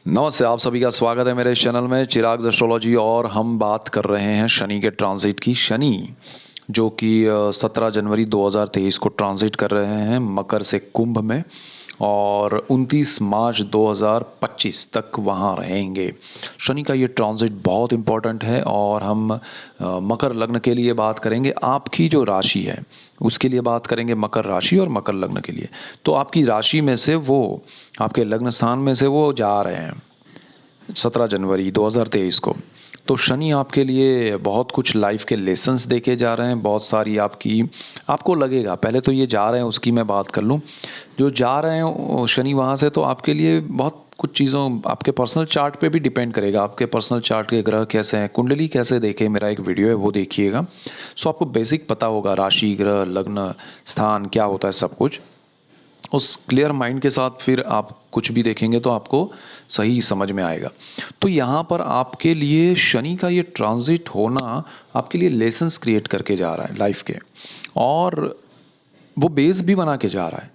नमस्ते, आप सभी का स्वागत है मेरे चैनल में चिराग एस्ट्रोलॉजी। और हम बात कर रहे हैं शनि के ट्रांजिट की। शनि जो कि 17 जनवरी 2023 को ट्रांजिट कर रहे हैं मकर से कुंभ में, और 29 मार्च 2025 तक वहाँ रहेंगे। शनि का ये ट्रांजिट बहुत इम्पोर्टेंट है। और हम मकर लग्न के लिए बात करेंगे, आपकी जो राशि है उसके लिए बात करेंगे, मकर राशि और मकर लग्न के लिए। तो आपकी राशि में से वो, आपके लग्न स्थान में से वो जा रहे हैं 17 जनवरी 2023 को। तो शनि आपके लिए बहुत कुछ लाइफ के लेसन्स देके जा रहे हैं। बहुत सारी आपको लगेगा, पहले तो ये जा रहे हैं उसकी मैं बात कर लूँ। जो जा रहे हैं शनि वहाँ से, तो आपके लिए बहुत कुछ चीज़ों, आपके पर्सनल चार्ट पे भी डिपेंड करेगा। आपके पर्सनल चार्ट के ग्रह कैसे हैं, कुंडली कैसे देखें, मेरा एक वीडियो है वो देखिएगा। सो आपको बेसिक पता होगा राशि, ग्रह, लग्न, स्थान क्या होता है, सब कुछ। उस क्लियर माइंड के साथ फिर आप कुछ भी देखेंगे तो आपको सही समझ में आएगा। तो यहाँ पर आपके लिए शनि का ये ट्रांजिट होना आपके लिए लेसन्स क्रिएट करके जा रहा है लाइफ के, और वो बेस भी बना के जा रहा है।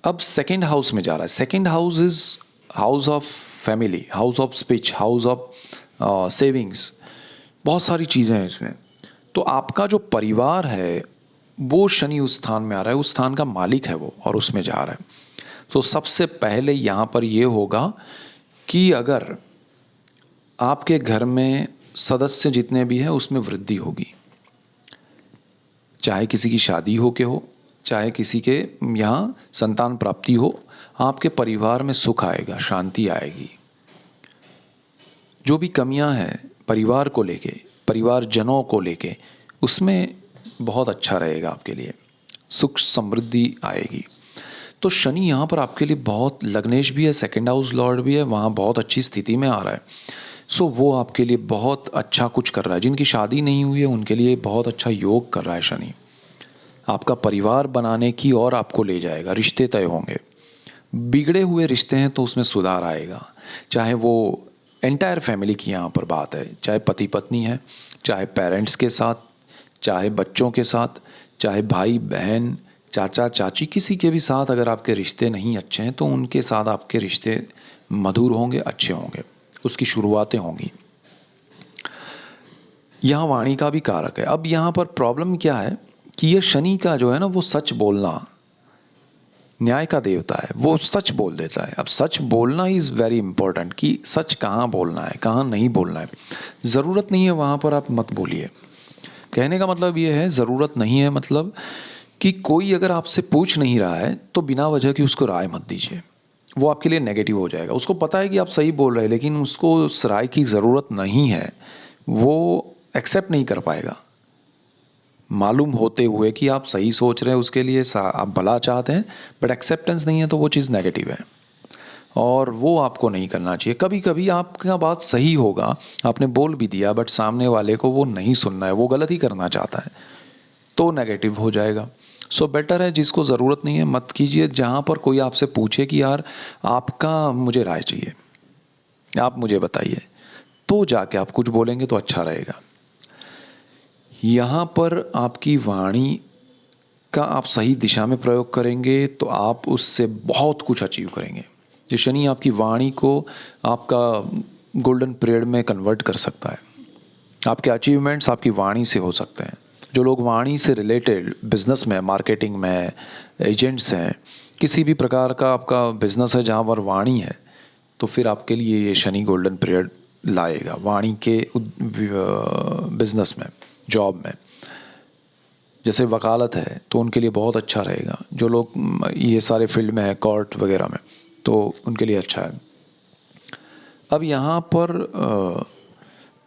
अब सेकंड हाउस में जा रहा है। Second house is house of family, house of speech, house of savings, बहुत सारी चीज़ें हैं इसमें। तो आपका जो परिवार है वो शनि उस स्थान में आ रहा है, उस स्थान का मालिक है वो, और उसमें जा रहा है। तो सबसे पहले यहाँ पर ये होगा कि अगर आपके घर में सदस्य जितने भी हैं उसमें वृद्धि होगी, चाहे किसी की शादी हो के हो, चाहे किसी के यहाँ संतान प्राप्ति हो, आपके परिवार में सुख आएगा, शांति आएगी। जो भी कमियां हैं परिवार को लेके, परिवारजनों को लेके, उसमें बहुत अच्छा रहेगा आपके लिए, सुख समृद्धि आएगी। तो शनि यहाँ पर आपके लिए बहुत लग्नेश भी है, सेकंड हाउस लॉर्ड भी है, वहाँ बहुत अच्छी स्थिति में आ रहा है। सो वो आपके लिए बहुत अच्छा कुछ कर रहा है। जिनकी शादी नहीं हुई है उनके लिए बहुत अच्छा योग कर रहा है शनि। आपका परिवार बनाने की ओर आपको ले जाएगा, रिश्ते तय होंगे। बिगड़े हुए रिश्ते हैं तो उसमें सुधार आएगा, चाहे वो एंटायर फैमिली की यहाँ पर बात है, चाहे पति पत्नी है, चाहे पेरेंट्स के साथ, चाहे बच्चों के साथ, चाहे भाई बहन, चाचा चाची, किसी के भी साथ अगर आपके रिश्ते नहीं अच्छे हैं तो उनके साथ आपके रिश्ते मधुर होंगे, अच्छे होंगे, उसकी शुरुआतें होंगी। यहाँ वाणी का भी कारक है। अब यहाँ पर प्रॉब्लम क्या है कि ये शनि का जो है ना, वो सच बोलना, न्याय का देवता है, वो सच बोल देता है। अब सच बोलना इज़ वेरी इंपॉर्टेंट, कि सच कहाँ बोलना है, कहाँ नहीं बोलना है। ज़रूरत नहीं है वहाँ पर आप मत बोलिए। कहने का मतलब ये है, ज़रूरत नहीं है मतलब कि कोई अगर आपसे पूछ नहीं रहा है तो बिना वजह की उसको राय मत दीजिए, वो आपके लिए नेगेटिव हो जाएगा। उसको पता है कि आप सही बोल रहे हैं लेकिन उसको उस राय की ज़रूरत नहीं है, वो एक्सेप्ट नहीं कर पाएगा। मालूम होते हुए कि आप सही सोच रहे हैं, उसके लिए आप भला चाहते हैं, बट एक्सेप्टेंस नहीं है तो वो चीज़ नेगेटिव है, और वो आपको नहीं करना चाहिए। कभी कभी आपका बात सही होगा, आपने बोल भी दिया, बट सामने वाले को वो नहीं सुनना है, वो गलत ही करना चाहता है, तो नेगेटिव हो जाएगा। सो बेटर है, जिसको ज़रूरत नहीं है मत कीजिए। जहाँ पर कोई आपसे पूछे कि यार आपका मुझे राय चाहिए, आप मुझे बताइए, तो जाके आप कुछ बोलेंगे तो अच्छा रहेगा। यहाँ पर आपकी वाणी का आप सही दिशा में प्रयोग करेंगे तो आप उससे बहुत कुछ अचीव करेंगे। जो शनि आपकी वाणी को आपका गोल्डन पीरियड में कन्वर्ट कर सकता है। आपके अचीवमेंट्स आपकी वाणी से हो सकते हैं। जो लोग वाणी से रिलेटेड बिजनेस में, मार्केटिंग में एजेंट्स हैं, किसी भी प्रकार का आपका बिजनेस है जहाँ पर वाणी है, तो फिर आपके लिए ये शनि गोल्डन पीरियड लाएगा वाणी के बिजनेस में, जॉब में। जैसे वकालत है तो उनके लिए बहुत अच्छा रहेगा। जो लोग ये सारे फील्ड में है, कोर्ट वगैरह में, तो उनके लिए अच्छा है। अब यहाँ पर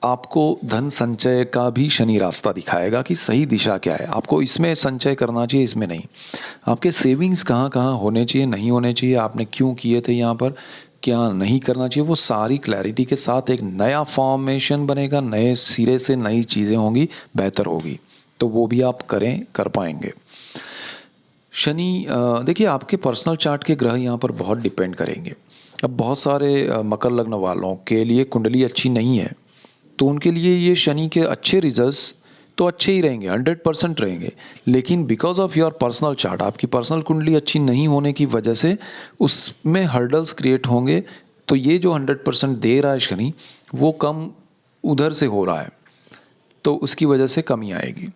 आपको धन संचय का भी शनि रास्ता दिखाएगा कि सही दिशा क्या है। आपको इसमें संचय करना चाहिए, इसमें नहीं। आपके सेविंग्स कहाँ कहाँ होने चाहिए, नहीं होने चाहिए, आपने क्यों किए थे यहाँ पर, क्या नहीं करना चाहिए, वो सारी क्लैरिटी के साथ एक नया फॉर्मेशन बनेगा, नए सिरे से नई चीज़ें होंगी, बेहतर होगी, तो वो भी आप करें, कर पाएंगे। शनि देखिए, आपके पर्सनल चार्ट के ग्रह यहाँ पर बहुत डिपेंड करेंगे। अब बहुत सारे मकर लग्न वालों के लिए कुंडली अच्छी नहीं है, तो उनके लिए ये शनि के अच्छे रिजल्ट्स तो अच्छे ही रहेंगे, 100% रहेंगे। लेकिन because of your personal chart, आपकी पर्सनल कुंडली अच्छी नहीं होने की वजह से उसमें हर्डल्स क्रिएट होंगे, तो ये जो 100% दे रहा है शनि, वो कम उधर से हो रहा है, तो उसकी वजह से कमी आएगी।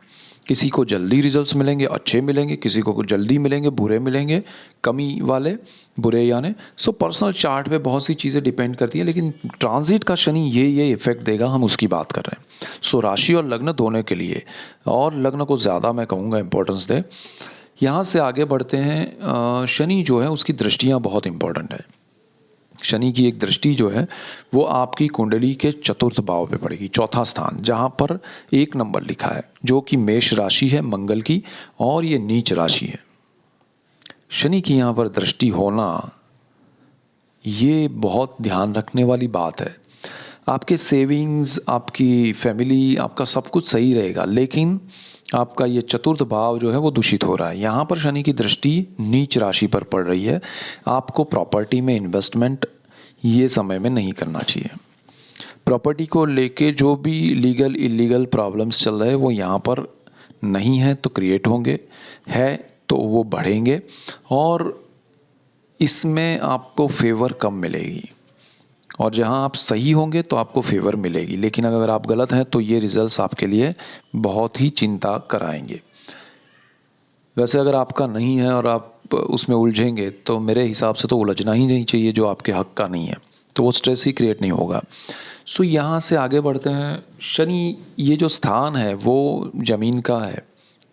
किसी को जल्दी रिजल्ट्स मिलेंगे, अच्छे मिलेंगे, किसी को जल्दी मिलेंगे, बुरे मिलेंगे, कमी वाले बुरे यानी। सो पर्सनल चार्ट पे बहुत सी चीज़ें डिपेंड करती है, लेकिन ट्रांजिट का शनि ये इफेक्ट देगा, हम उसकी बात कर रहे हैं। सो राशि और लग्न दोनों के लिए, और लग्न को ज़्यादा मैं कहूँगा इम्पोर्टेंस दे। यहाँ से आगे बढ़ते हैं। शनि जो है उसकी दृष्टियाँ बहुत इंपॉर्टेंट है। शनि की एक दृष्टि जो है वो आपकी कुंडली के चतुर्थ भाव पे पड़ेगी, चौथा स्थान, जहाँ पर 1 नंबर लिखा है, जो कि मेष राशि है मंगल की, और ये नीच राशि है। शनि की यहाँ पर दृष्टि होना ये बहुत ध्यान रखने वाली बात है। आपके सेविंग्स, आपकी फैमिली, आपका सब कुछ सही रहेगा, लेकिन आपका ये चतुर्थ भाव जो है वो दूषित हो रहा है। यहाँ पर शनि की दृष्टि नीच राशि पर पड़ रही है। आपको प्रॉपर्टी में इन्वेस्टमेंट ये समय में नहीं करना चाहिए। प्रॉपर्टी को लेके जो भी लीगल इलीगल प्रॉब्लम्स चल रहे हैं वो यहाँ पर नहीं है तो क्रिएट होंगे, है तो वो बढ़ेंगे, और इसमें आपको फेवर कम मिलेगी। और जहां आप सही होंगे तो आपको फेवर मिलेगी, लेकिन अगर आप गलत हैं तो ये रिजल्ट्स आपके लिए बहुत ही चिंता कराएंगे। वैसे अगर आपका नहीं है और आप उसमें उलझेंगे तो मेरे हिसाब से तो उलझना ही नहीं चाहिए, जो आपके हक का नहीं है, तो वो स्ट्रेस ही क्रिएट नहीं होगा। सो यहाँ से आगे बढ़ते हैं। शनि ये जो स्थान है वो ज़मीन का है,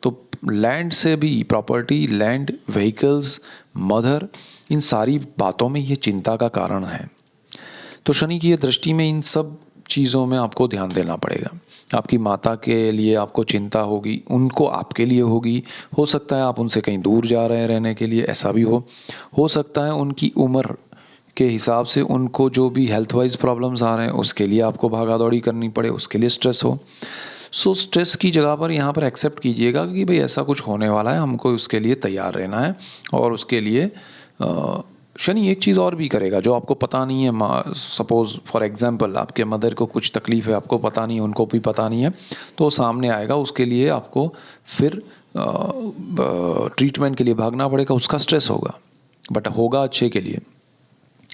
तो लैंड से भी, प्रॉपर्टी, लैंड, व्हीकल्स, मदर, इन सारी बातों में ये चिंता का कारण है। तो शनि की ये दृष्टि में इन सब चीज़ों में आपको ध्यान देना पड़ेगा। आपकी माता के लिए आपको चिंता होगी, उनको आपके लिए होगी। हो सकता है आप उनसे कहीं दूर जा रहे हैं रहने के लिए, ऐसा भी हो सकता है उनकी उम्र के हिसाब से उनको जो भी हेल्थ वाइज प्रॉब्लम्स आ रहे हैं उसके लिए आपको भागा दौड़ी करनी पड़े, उसके लिए स्ट्रेस हो। सो स्ट्रेस की जगह पर यहाँ पर एक्सेप्ट कीजिएगा कि भाई ऐसा कुछ होने वाला है, हमको उसके लिए तैयार रहना है। और उसके लिए शनि एक चीज़ और भी करेगा जो आपको पता नहीं है। सपोज़ फॉर एग्जांपल आपके मदर को कुछ तकलीफ़ है, आपको पता नहीं है, उनको भी पता नहीं है, तो सामने आएगा, उसके लिए आपको फिर ट्रीटमेंट के लिए भागना पड़ेगा, उसका स्ट्रेस होगा, बट होगा अच्छे के लिए।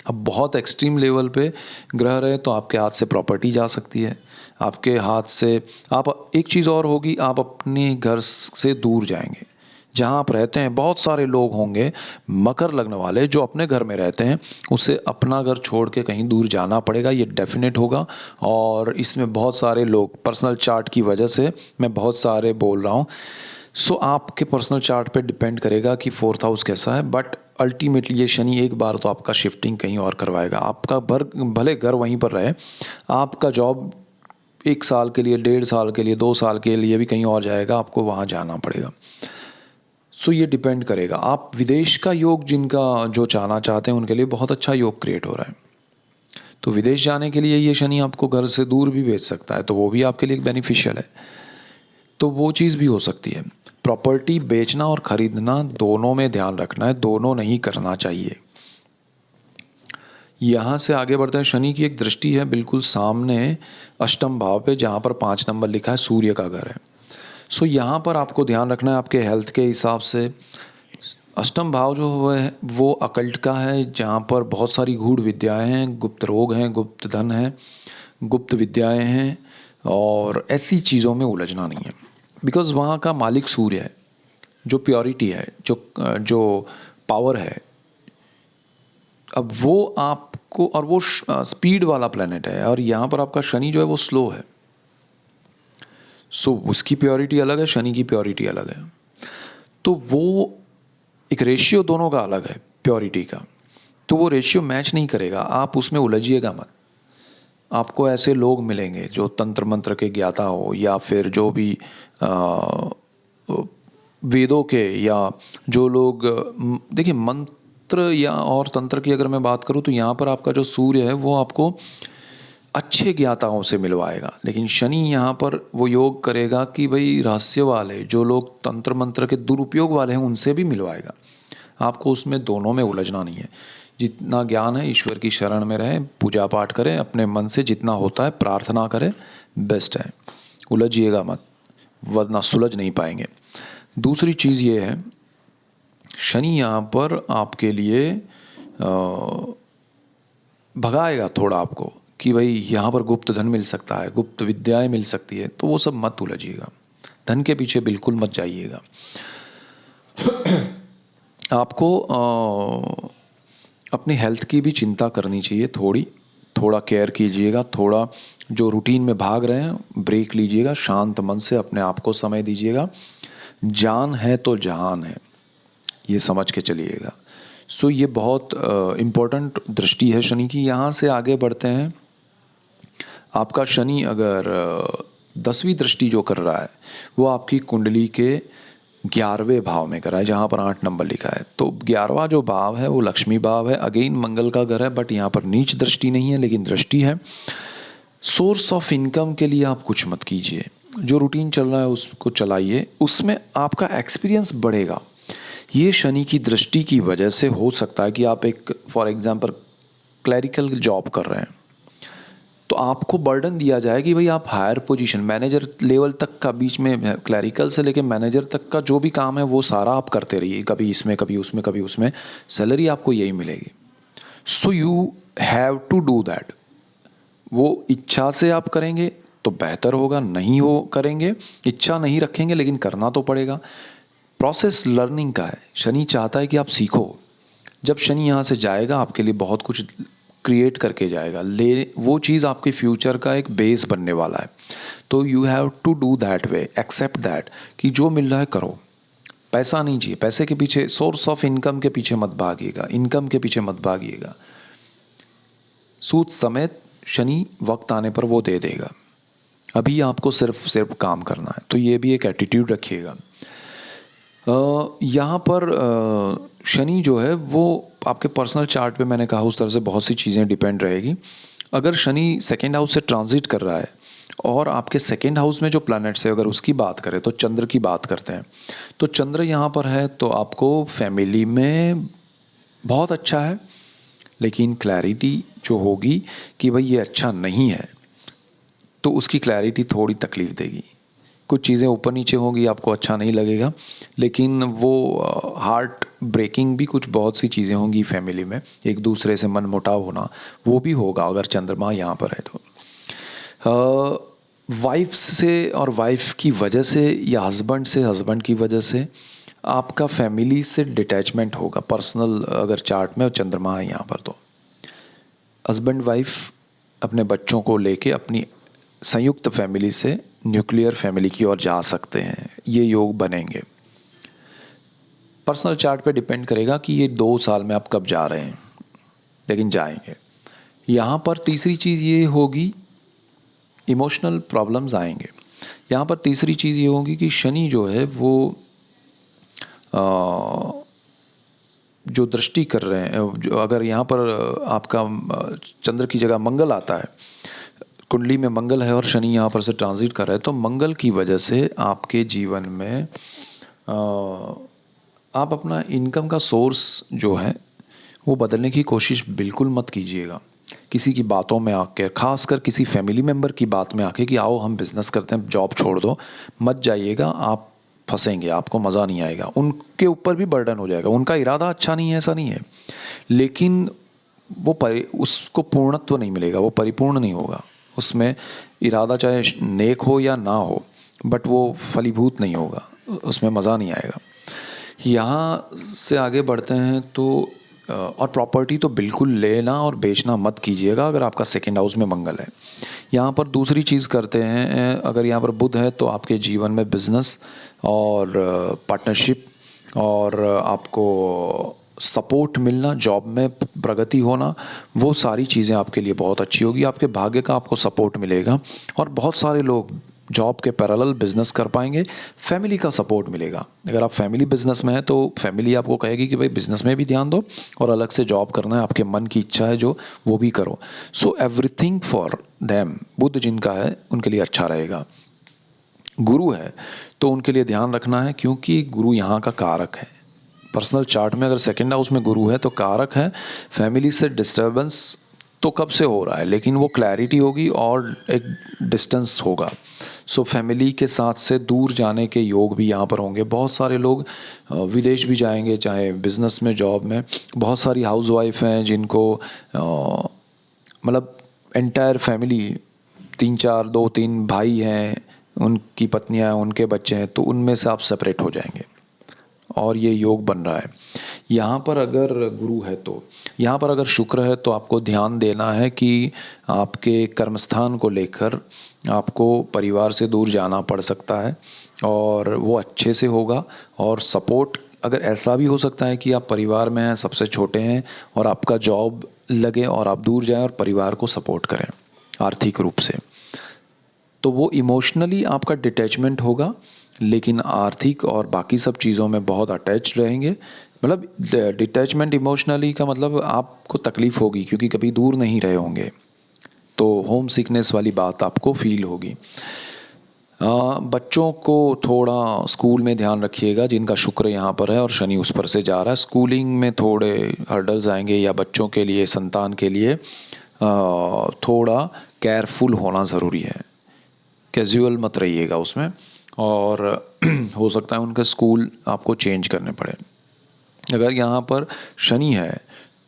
अब बहुत एक्सट्रीम लेवल पे ग्रह रहे तो आपके हाथ से प्रॉपर्टी जा सकती है, आपके हाथ से आप, एक चीज़ और होगी, आप अपने घर से दूर जाएंगे। जहाँ आप रहते हैं बहुत सारे लोग होंगे मकर लग्न वाले जो अपने घर में रहते हैं, उसे अपना घर छोड़ के कहीं दूर जाना पड़ेगा, ये डेफिनेट होगा। और इसमें बहुत सारे लोग पर्सनल चार्ट की वजह से, मैं बहुत सारे बोल रहा हूँ, सो आपके पर्सनल चार्ट पे डिपेंड करेगा कि 4th हाउस कैसा है, बट अल्टीमेटली ये शनि एक बार तो आपका शिफ्टिंग कहीं और करवाएगा। आपका भले घर वहीं पर रहे, आपका जॉब 1 साल के लिए, 1.5 साल के लिए, 2 साल के लिए भी कहीं और जाएगा, आपको वहाँ जाना पड़ेगा। सो ये डिपेंड करेगा। आप विदेश का योग जिनका जो जाना चाहते हैं उनके लिए बहुत अच्छा योग क्रिएट हो रहा है, तो विदेश जाने के लिए ये शनि आपको घर से दूर भी भेज सकता है, तो वो भी आपके लिए बेनिफिशियल है, तो वो चीज़ भी हो सकती है। प्रॉपर्टी बेचना और ख़रीदना दोनों में ध्यान रखना है, दोनों नहीं करना चाहिए। यहाँ से आगे बढ़ते हैं। शनि की एक दृष्टि है बिल्कुल सामने अष्टम भाव पे, जहाँ पर 5 नंबर लिखा है, सूर्य का घर है। सो यहाँ पर आपको ध्यान रखना है आपके हेल्थ के हिसाब से। अष्टम भाव जो है वो अकल्ट का है, जहाँ पर बहुत सारी गूढ़ विद्याएं हैं, गुप्त रोग हैं, गुप्त धन है, गुप्त विद्याएं हैं, और ऐसी चीज़ों में उलझना नहीं है, बिकॉज़ वहाँ का मालिक सूर्य है, जो प्योरिटी है, जो पावर है। अब वो आपको, और वो स्पीड वाला प्लेनेट है, और यहाँ पर आपका शनि जो है वो स्लो है। सो उसकी प्योरिटी अलग है, शनि की प्योरिटी अलग है, तो वो एक रेशियो दोनों का अलग है प्योरिटी का, तो वो रेशियो मैच नहीं करेगा, आप उसमें उलझिएगा मत। आपको ऐसे लोग मिलेंगे जो तंत्र मंत्र के ज्ञाता हो, या फिर जो भी वेदों के, या जो लोग देखिए मंत्र या और तंत्र की अगर मैं बात करूँ तो यहाँ पर आपका जो सूर्य है वो आपको अच्छे ज्ञाताओं से मिलवाएगा, लेकिन शनि यहाँ पर वो योग करेगा कि भाई रहस्य वाले जो लोग तंत्र मंत्र के दुरुपयोग वाले हैं उनसे भी मिलवाएगा। आपको उसमें दोनों में उलझना नहीं है। जितना ज्ञान है ईश्वर की शरण में रहें, पूजा पाठ करें, अपने मन से जितना होता है प्रार्थना करें, बेस्ट है। उलझिएगा मत, वरना सुलझ नहीं पाएंगे। दूसरी चीज़ ये है, शनि यहाँ पर आपके लिए भगाएगा थोड़ा आपको कि भाई यहाँ पर गुप्त धन मिल सकता है, गुप्त विद्याएं मिल सकती है, तो वो सब मत उलझिएगा, धन के पीछे बिल्कुल मत जाइएगा। आपको अपनी हेल्थ की भी चिंता करनी चाहिए, थोड़ा केयर कीजिएगा, थोड़ा जो रूटीन में भाग रहे हैं ब्रेक लीजिएगा, शांत मन से अपने आप को समय दीजिएगा। जान है तो जहान है, ये समझ के चलिएगा। सो ये बहुत इम्पोर्टेंट दृष्टि है शनि की। यहाँ से आगे बढ़ते हैं। आपका शनि अगर 10वीं दृष्टि जो कर रहा है वो आपकी कुंडली के 11वें भाव में कर रहा है, जहाँ पर 8 नंबर लिखा है। तो 11वां जो भाव है वो लक्ष्मी भाव है, अगेन मंगल का घर है, बट यहाँ पर नीच दृष्टि नहीं है लेकिन दृष्टि है। सोर्स ऑफ इनकम के लिए आप कुछ मत कीजिए, जो रूटीन चल रहा है उसको चलाइए, उसमें आपका एक्सपीरियंस बढ़ेगा। ये शनि की दृष्टि की वजह से हो सकता है कि आप एक फॉर एग्जांपल क्लरिकल जॉब कर रहे हैं, तो आपको बर्डन दिया जाए कि भाई आप हायर पोजीशन मैनेजर लेवल तक का, बीच में क्लरिकल से लेकर मैनेजर तक का जो भी काम है वो सारा आप करते रहिए, कभी इसमें कभी उसमें कभी उसमें, सैलरी आपको यही मिलेगी। So you have to do that. वो इच्छा से आप करेंगे तो बेहतर होगा, नहीं हो करेंगे, इच्छा नहीं रखेंगे लेकिन करना तो पड़ेगा। प्रोसेस लर्निंग का है, शनि चाहता है कि आप सीखो। जब शनि यहाँ से जाएगा आपके लिए बहुत कुछ क्रिएट करके जाएगा, वो चीज़ आपके फ्यूचर का एक बेस बनने वाला है। तो you have to do that way, except that कि जो मिल रहा है करो। पैसा नहीं चाहिए, पैसे के पीछे, सोर्स ऑफ इनकम के पीछे मत भागिएगा, इनकम के पीछे मत भागिएगा। सूद समेत शनि वक्त आने पर वो दे देगा, अभी आपको सिर्फ काम करना है। तो ये भी एक एटीट्यूड रखिएगा। यहाँ पर शनि जो है वो आपके पर्सनल चार्ट पे मैंने कहा उस तरह से बहुत सी चीज़ें डिपेंड रहेगी। अगर शनि सेकेंड हाउस से ट्रांजिट कर रहा है और आपके सेकेंड हाउस में जो प्लैनेट्स है अगर उसकी बात करें तो चंद्र की बात करते हैं, तो चंद्र यहाँ पर है तो आपको फैमिली में बहुत अच्छा है, लेकिन क्लैरिटी जो होगी कि भाई ये अच्छा नहीं है, तो उसकी क्लैरिटी थोड़ी तकलीफ़ देगी। कुछ चीज़ें ऊपर नीचे होंगी, आपको अच्छा नहीं लगेगा, लेकिन वो हार्ट ब्रेकिंग भी कुछ बहुत सी चीज़ें होंगी फैमिली में, एक दूसरे से मनमुटाव होना वो भी होगा अगर चंद्रमा यहाँ पर है तो। वाइफ से और वाइफ की वजह से या हस्बैंड से, हस्बैंड की वजह से आपका फैमिली से डिटैचमेंट होगा। पर्सनल अगर चार्ट में चंद्रमा है यहाँ पर तो हस्बैंड वाइफ अपने बच्चों को लेके अपनी संयुक्त फैमिली से न्यूक्लियर फैमिली की ओर जा सकते हैं, ये योग बनेंगे। पर्सनल चार्ट पे डिपेंड करेगा कि ये 2 साल में आप कब जा रहे हैं, लेकिन जाएंगे। यहाँ पर तीसरी चीज़ ये होगी, इमोशनल प्रॉब्लम्स आएंगे। यहाँ पर तीसरी चीज़ ये होगी कि शनि जो है वो जो दृष्टि कर रहे हैं, जो अगर यहाँ पर आपका चंद्र की जगह मंगल आता है, कुंडली में मंगल है और शनि यहाँ पर से ट्रांजिट कर रहा है, तो मंगल की वजह से आपके जीवन में आप अपना इनकम का सोर्स जो है वो बदलने की कोशिश बिल्कुल मत कीजिएगा। किसी की बातों में आके, खासकर किसी फैमिली मेम्बर की बात में आके कि आओ हम बिज़नेस करते हैं, जॉब छोड़ दो, मत जाइएगा, आप फंसेंगे, आपको मज़ा नहीं आएगा, उनके ऊपर भी बर्डन हो जाएगा। उनका इरादा अच्छा नहीं है, ऐसा नहीं है, लेकिन वो उसको पूर्णत्व नहीं मिलेगा, वो परिपूर्ण नहीं होगा। उसमें इरादा चाहे नेक हो या ना हो, बट वो फलीभूत नहीं होगा, उसमें मज़ा नहीं आएगा। यहाँ से आगे बढ़ते हैं तो और प्रॉपर्टी तो बिल्कुल लेना और बेचना मत कीजिएगा अगर आपका सेकेंड हाउस में मंगल है। यहाँ पर दूसरी चीज़ करते हैं, अगर यहाँ पर बुध है तो आपके जीवन में बिजनेस और पार्टनरशिप और आपको सपोर्ट मिलना, जॉब में प्रगति होना, वो सारी चीज़ें आपके लिए बहुत अच्छी होगी। आपके भाग्य का आपको सपोर्ट मिलेगा और बहुत सारे लोग जॉब के पैरेलल बिजनेस कर पाएंगे, फैमिली का सपोर्ट मिलेगा। अगर आप फैमिली बिजनेस में हैं तो फैमिली आपको कहेगी कि भाई बिजनेस में भी ध्यान दो और अलग से जॉब करना है, आपके मन की इच्छा है जो वो भी करो। सो एवरीथिंग फॉर देम, बुध जिनका है उनके लिए अच्छा रहेगा। गुरु है तो उनके लिए ध्यान रखना है, क्योंकि गुरु यहाँ का कारक है। पर्सनल चार्ट में अगर सेकेंड हाउस में गुरु है तो कारक है। फैमिली से डिस्टर्बेंस तो कब से हो रहा है, लेकिन वो क्लैरिटी होगी और एक डिस्टेंस होगा। सो फैमिली के साथ से दूर जाने के योग भी यहाँ पर होंगे। बहुत सारे लोग विदेश भी जाएंगे, चाहे बिजनेस में, जॉब में। बहुत सारी हाउसवाइफ हैं जिनको मतलब एंटायर फैमिली, 3-4 2-3 भाई हैं, उनकी पत्नियां हैं, उनके बच्चे हैं, तो उनमें से आप सेपरेट हो जाएंगे और ये योग बन रहा है। यहाँ पर अगर गुरु है तो, यहाँ पर अगर शुक्र है तो आपको ध्यान देना है कि आपके कर्मस्थान को लेकर आपको परिवार से दूर जाना पड़ सकता है और वो अच्छे से होगा। और सपोर्ट अगर ऐसा भी हो सकता है कि आप परिवार में हैं, सबसे छोटे हैं और आपका जॉब लगे और आप दूर जाएं और परिवार को सपोर्ट करें आर्थिक रूप से, तो वो इमोशनली आपका डिटैचमेंट होगा, लेकिन आर्थिक और बाकी सब चीज़ों में बहुत अटैच्ड रहेंगे। मतलब डिटैचमेंट इमोशनली का मतलब आपको तकलीफ़ होगी क्योंकि कभी दूर नहीं रहे होंगे, तो होम सिकनेस वाली बात आपको फील होगी। बच्चों को थोड़ा स्कूल में ध्यान रखिएगा, जिनका शुक्र यहाँ पर है और शनि उस पर से जा रहा है। स्कूलिंग में थोड़े हर्डल्स आएंगे, या बच्चों के लिए, संतान के लिए थोड़ा केयरफुल होना ज़रूरी है। कैजुअल मत रहिएगा उसमें, और हो सकता है उनके स्कूल आपको चेंज करने पड़े। अगर यहाँ पर शनि है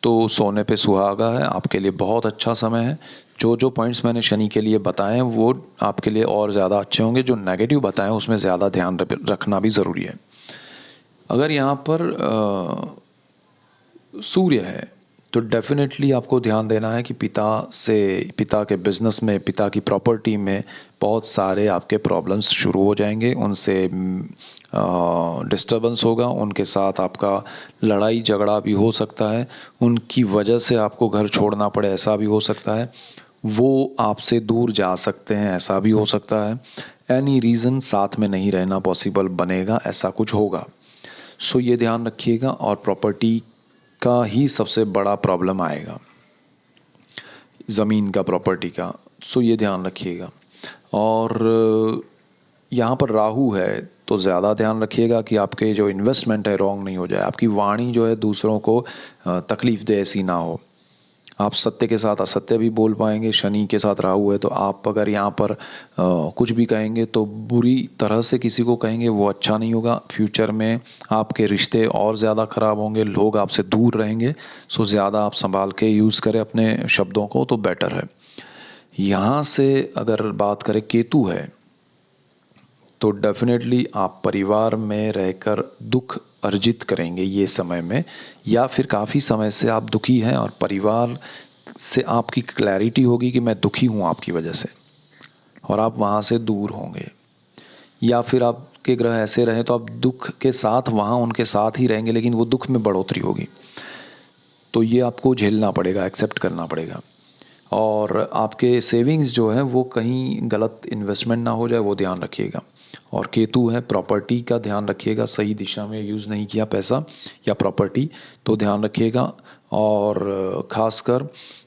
तो सोने पे सुहागा है, आपके लिए बहुत अच्छा समय है। जो जो पॉइंट्स मैंने शनि के लिए बताए हैं वो आपके लिए और ज़्यादा अच्छे होंगे, जो नेगेटिव बताए हैं उसमें ज़्यादा ध्यान रखना भी ज़रूरी है। अगर यहाँ पर सूर्य है तो डेफिनेटली आपको ध्यान देना है कि पिता के बिजनेस में, पिता की प्रॉपर्टी में बहुत सारे आपके प्रॉब्लम्स शुरू हो जाएंगे, उनसे डिस्टर्बेंस होगा, उनके साथ आपका लड़ाई झगड़ा भी हो सकता है, उनकी वजह से आपको घर छोड़ना पड़े ऐसा भी हो सकता है, वो आपसे दूर जा सकते हैं ऐसा भी हो सकता है। एनी रीज़न साथ में नहीं रहना पॉसिबल बनेगा, ऐसा कुछ होगा। सो ये ध्यान रखिएगा। और प्रॉपर्टी का ही सबसे बड़ा प्रॉब्लम आएगा, ज़मीन का, प्रॉपर्टी का। सो ये ध्यान रखिएगा। और यहाँ पर राहु है तो ज़्यादा ध्यान रखिएगा कि आपके जो इन्वेस्टमेंट है रॉन्ग नहीं हो जाए, आपकी वाणी जो है दूसरों को तकलीफ़ दे ऐसी ना हो। आप सत्य के साथ असत्य भी बोल पाएंगे। शनि के साथ राहु है तो आप अगर यहाँ पर कुछ भी कहेंगे तो बुरी तरह से किसी को कहेंगे, वो अच्छा नहीं होगा। फ्यूचर में आपके रिश्ते और ज़्यादा ख़राब होंगे, लोग आपसे दूर रहेंगे। सो ज़्यादा आप संभाल के यूज़ करें अपने शब्दों को तो बेटर है। यहाँ से अगर बात करें, केतु है तो डेफिनेटली आप परिवार में रहकर दुख अर्जित करेंगे ये समय में, या फिर काफ़ी समय से आप दुखी हैं और परिवार से आपकी क्लैरिटी होगी कि मैं दुखी हूँ आपकी वजह से, और आप वहाँ से दूर होंगे। या फिर आपके ग्रह ऐसे रहे तो आप दुख के साथ वहाँ उनके साथ ही रहेंगे, लेकिन वो दुख में बढ़ोतरी होगी, तो ये आपको झेलना पड़ेगा, एक्सेप्ट करना पड़ेगा। और आपके सेविंग्स जो है वो कहीं गलत इन्वेस्टमेंट ना हो जाए, वो ध्यान रखिएगा। और केतु है, प्रॉपर्टी का ध्यान रखिएगा, सही दिशा में यूज़ नहीं किया पैसा या प्रॉपर्टी, तो ध्यान रखिएगा। और ख़ासकर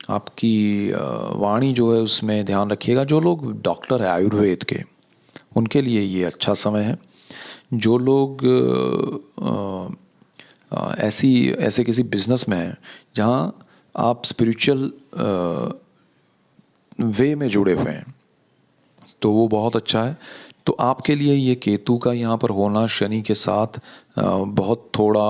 आपकी वाणी जो है उसमें ध्यान रखिएगा। जो लोग डॉक्टर हैं आयुर्वेद के, उनके लिए ये अच्छा समय है। जो लोग ऐसे किसी बिजनेस में हैं जहाँ आप स्पिरिचुअल वे में जुड़े हुए हैं, तो वो बहुत अच्छा है। तो आपके लिए ये केतु का यहाँ पर होना शनि के साथ, बहुत थोड़ा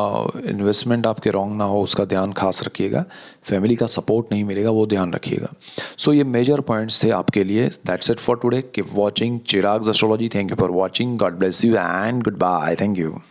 इन्वेस्टमेंट आपके रॉन्ग ना हो उसका ध्यान खास रखिएगा। फैमिली का सपोर्ट नहीं मिलेगा, वो ध्यान रखिएगा। सो ये मेजर पॉइंट्स थे आपके लिए। That's it for today. Keep watching Chirag's astrology. Thank you for watching. God bless you and good bye. Thank you.